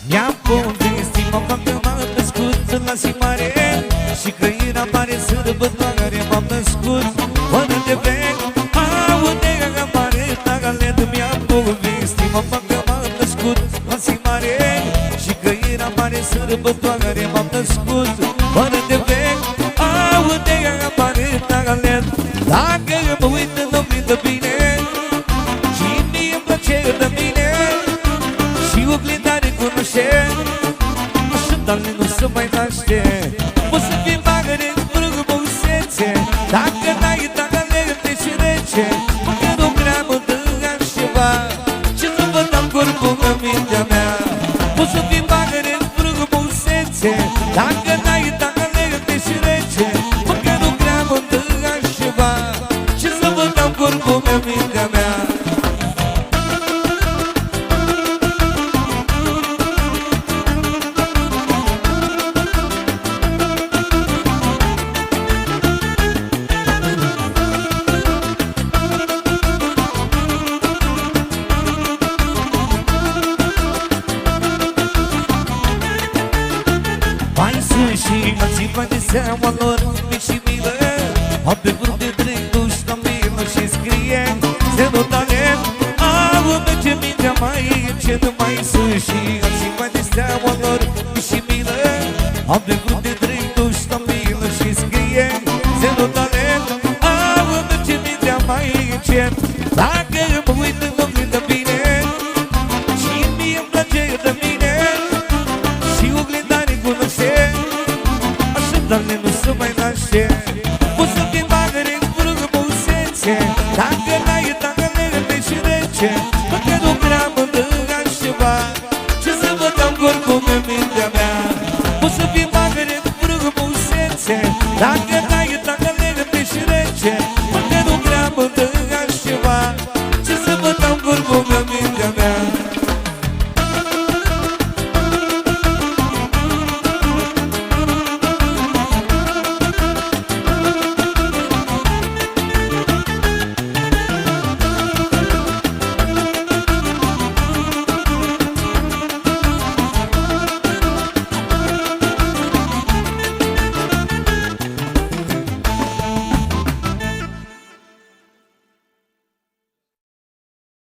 Mi-am povestit, mama că m-am născut la Simare și că era mare sărbătoare m-am născut fără de vechi. Aude că mare tagaled. Mi-am povestit, mama că m-am născut la Simare și că era mare sărbătoare m-am născut fără de vechi. Aude că mare tagaled. Dacă mă uit în oglindă bine și mie-mi place de mine și oglinda recunoaște, așa, Doamne, nu se mai naște. Poți să fii magăre, frumusețe, dacă n-ai tagale de și rece, măcar o gramă de altceva, ce să vă dau corpul în mintea mea. Poți să fii magăre, frumusețe, dacă n-ai tagale de și rece, măcar o gramă de altceva, ce să vă dau corpul în mintea mea. Și alții bani de seama lor, mici și milă, au pe vreo de 30 la milă și scrie zero talent. Au merge mintea mai încet, mai sus. Și alții bani de seama lor, mici și milă, au pe vreo de 30 la milă și scrie zero talent. Au merge mintea mai încet. Dacă mă uit în oglindă bine și mie-mi place de mine și oglinda recunoaște, Doamne, nu se mai naște. Poți să fii magăre, frumusețe, dacă n-ai tagale de și rece, măcar o gramă de altceva, ce să vă dau corpul în mintea mea. Poți să fii magăre, frumusețe, dacă n-ai tagale de și rece,